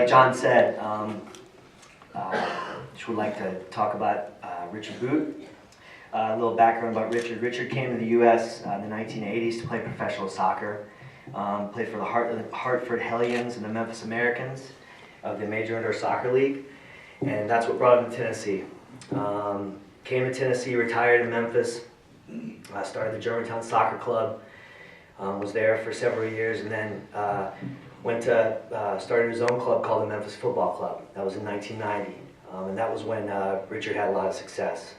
like John said, just would like to talk about Ryszard But. A little background about Ryszard. Ryszard came to the U.S. In the 1980s to play professional soccer. Played for the Hartford Hellions and the Memphis Americans of the Major Indoor Soccer League, and that's what brought him to Tennessee. Came to Tennessee, retired in Memphis, started the Germantown Soccer Club, was there for several years, and then went to started his own club called the Memphis Football Club. That was in 1990, and that was when Ryszard had a lot of success.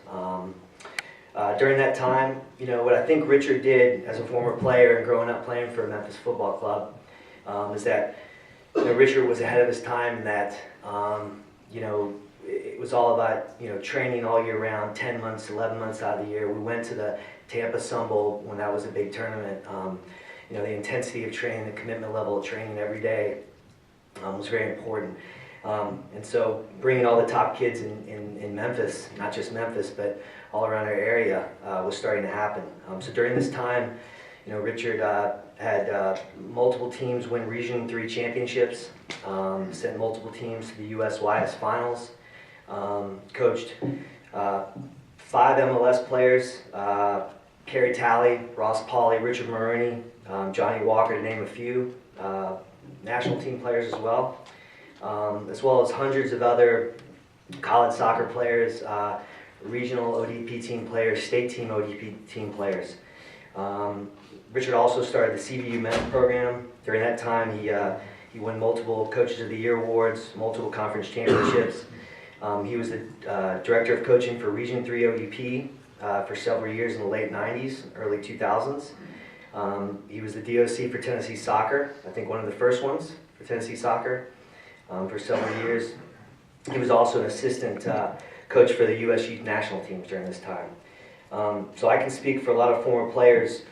During that time, you know, what I think Ryszard did as a former player and growing up playing for Memphis Football Club is that, you know, Ryszard was ahead of his time in that, you know, it was all about, you know, training all year round, 10 months, 11 months out of the year. We went to the Tampa Sun Bowl when that was a big tournament. You know, the intensity of training, the commitment level of training every day was very important. And so bringing all the top kids in Memphis, not just Memphis, but all around our area, was starting to happen. So during this time, you know, Ryszard had multiple teams win Region III championships, sent multiple teams to the USYS finals, coached 5 MLS players, Kerry Talley, Ross Pauley, Richard Maroney, Johnny Walker, to name a few, national team players as well as hundreds of other college soccer players, regional ODP team players, state team ODP team players. Ryszard also started the CBU men's program. During that time, he won multiple Coaches of the Year awards, multiple conference championships. He was the director of coaching for Region III ODP for several years in the late 90s, early 2000s. He was the DOC for Tennessee Soccer, I think one of the first ones for Tennessee Soccer, for several years. He was also an assistant coach for the U.S. Youth National teams during this time. So I can speak for a lot of former players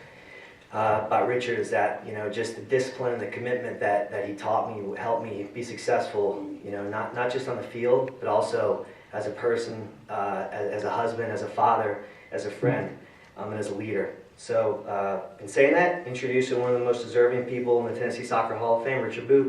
about Ryszard, is that, you know, just the discipline, the commitment that he taught me helped me be successful, you know, not just on the field, but also as a person, as a husband, as a father, as a friend, and as a leader. So in saying that, introducing one of the most deserving people in the Tennessee Soccer Hall of Fame, Ryszard But.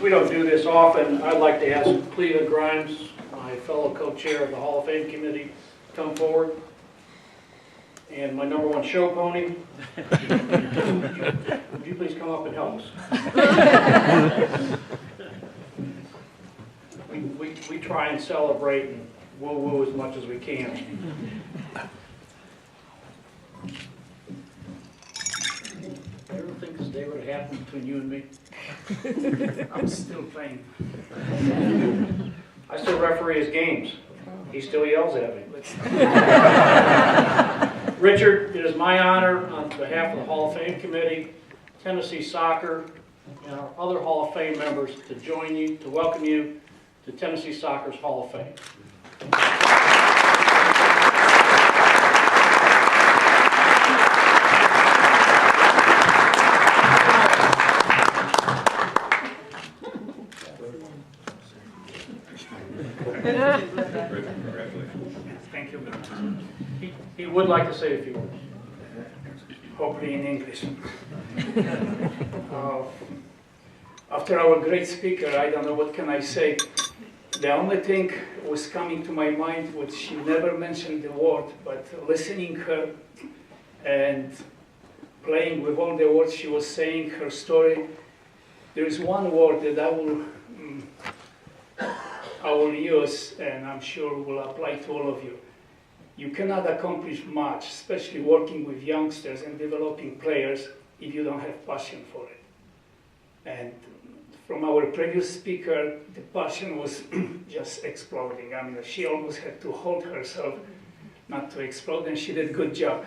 We don't do this often. I'd like to ask Cleta Grimes, my fellow co-chair of the Hall of Fame committee, to come forward. And my number one show pony, would you please come up and help us? We try and celebrate and woo-woo as much as we can. You ever think this day would happen between you and me? I'm still playing. I still referee his games. He still yells at me. Ryszard, it is my honor on behalf of the Hall of Fame Committee, Tennessee Soccer, and our other Hall of Fame members to join you, to welcome you to Tennessee Soccer's Hall of Fame. Thank you. He would like to say a few words, hopefully in English. After our great speaker, I don't know what can I say. The only thing was coming to my mind, which she never mentioned the word, but listening her and playing with all the words she was saying, her story, there is one word that I will use, and I'm sure will apply to all of you. You cannot accomplish much, especially working with youngsters and developing players, if you don't have passion for it. And from our previous speaker, the passion was just exploding. I mean, she almost had to hold herself not to explode, and she did a good job.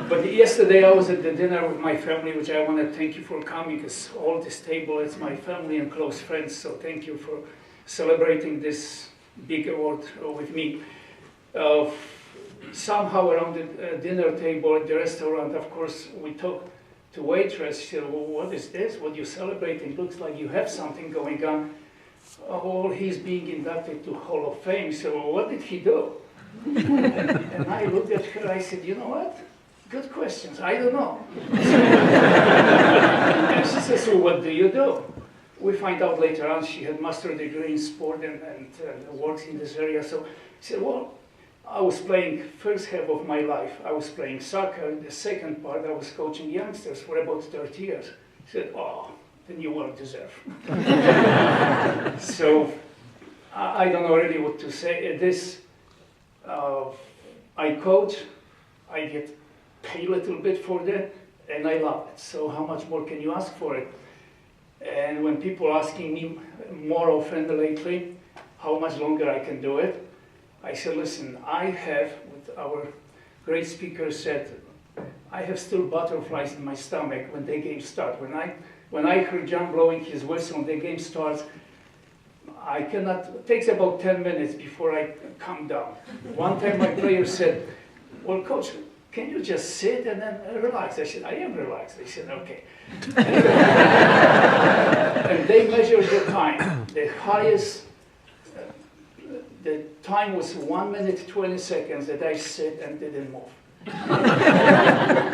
But yesterday I was at the dinner with my family, which I want to thank you for coming, because all this table is my family and close friends, so thank you for celebrating this big award with me. somehow around the dinner table at the restaurant, of course, we talked to waitress. She said, well, what is this? What you celebrating? Looks like you have something going on. Oh, he's being inducted to Hall of Fame. So what did he do? And I looked at her, I said, you know what? Good questions, I don't know. And she says, so what do you do? We find out later on she had master's degree in sport and works in this area. So she said, well, I was playing first half of my life, I was playing soccer. The second part, I was coaching youngsters for about 30 years. She said, oh, then you well deserve. So I don't know really what to say. I coach, I get paid a little bit for that, and I love it. So how much more can you ask for it? And when people are asking me more often lately, how much longer I can do it, I said, listen, I have, what our great speaker said, I have still butterflies in my stomach when the game starts. When I heard John blowing his whistle when the game starts, I cannot, it takes about 10 minutes before I calm down. One time my player said, well, coach, can you just sit and then relax? I said, I am relaxed. They said, okay. And they measured the time. The highest, the time was 1 minute, 20 seconds that I sit and didn't move.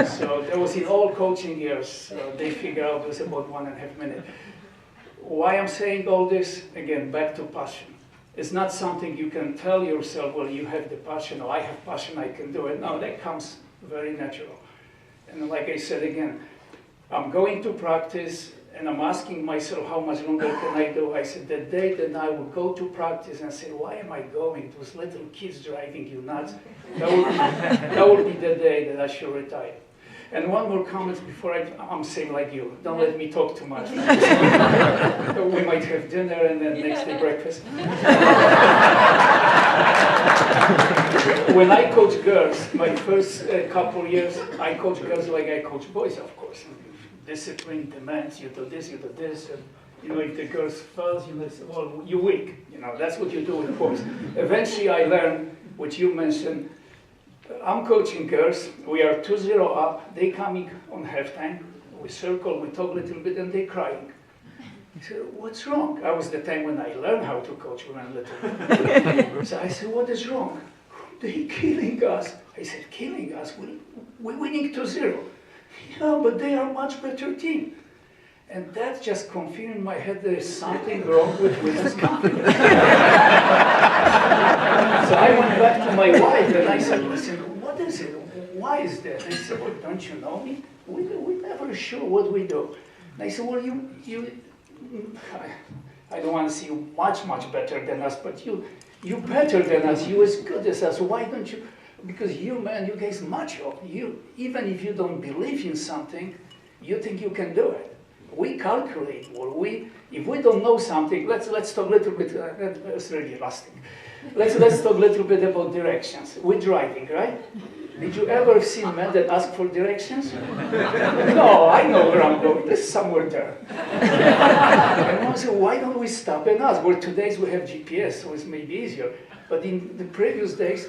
So that was in all coaching years. They figured out it was about 1.5 minutes. Why I'm saying all this, again, back to passion. It's not something you can tell yourself, well, you have the passion, or I have passion, I can do it. No, that comes very natural. And like I said again, I'm going to practice, and I'm asking myself, how much longer can I do? I said, the day that I will go to practice and say, why am I going? Those little kids driving you nuts. That will be the day that I should retire. And one more comment before I'm saying like you. Don't let me talk too much. We might have dinner and then next day breakfast. When I coach girls, my first couple years, I coach girls like I coach boys, of course. Discipline demands you do this, and you know, if the girls fails, you say, well, you're weak. You know, that's what you do with boys. Eventually, I learned what you mentioned. I'm coaching girls. We are 2-0 up. They coming on halftime. We circle, we talk a little bit, and they crying. I said, what's wrong? That was the time when I learned how to coach when I'm little. So I said, what is wrong? They killing us. I said, killing us? We're winning 2-0. Yeah, but they are a much better team. And that just confirmed in my head there is something wrong with women's confidence. So I went back to my wife and I said, listen, what is it? Why is that? I said, well, don't you know me? We're never sure what we do. And I said, well, I don't want to see you much better than us, but you're better than us. You're as good as us. Why don't you? Because you, man, you guys macho. Even if you don't believe in something, you think you can do it. We calculate, or if we don't know something, let's talk a little bit, that's really lasting. Let's talk a little bit about directions. We're driving, right? Did you ever see men that ask for directions? No, I know where I'm going, there's somewhere there. And one said, why don't we stop and ask? Well, today we have GPS, so it's maybe easier. But in the previous days,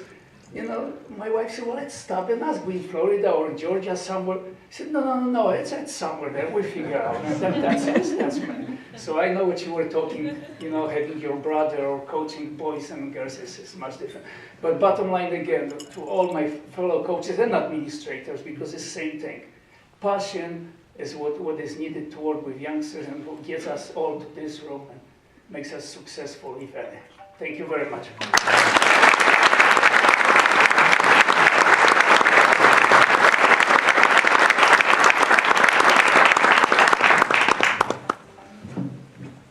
you know, my wife said, well, let's stop and ask. We in Florida or Georgia somewhere. I said, no, it's somewhere there. We figure out. That's me. So I know what you were talking, you know, having your brother or coaching boys and girls is much different. But bottom line again, to all my fellow coaches and administrators, because it's the same thing. Passion is what is needed to work with youngsters and what gets us all to this room and makes us successful, if any. Thank you very much.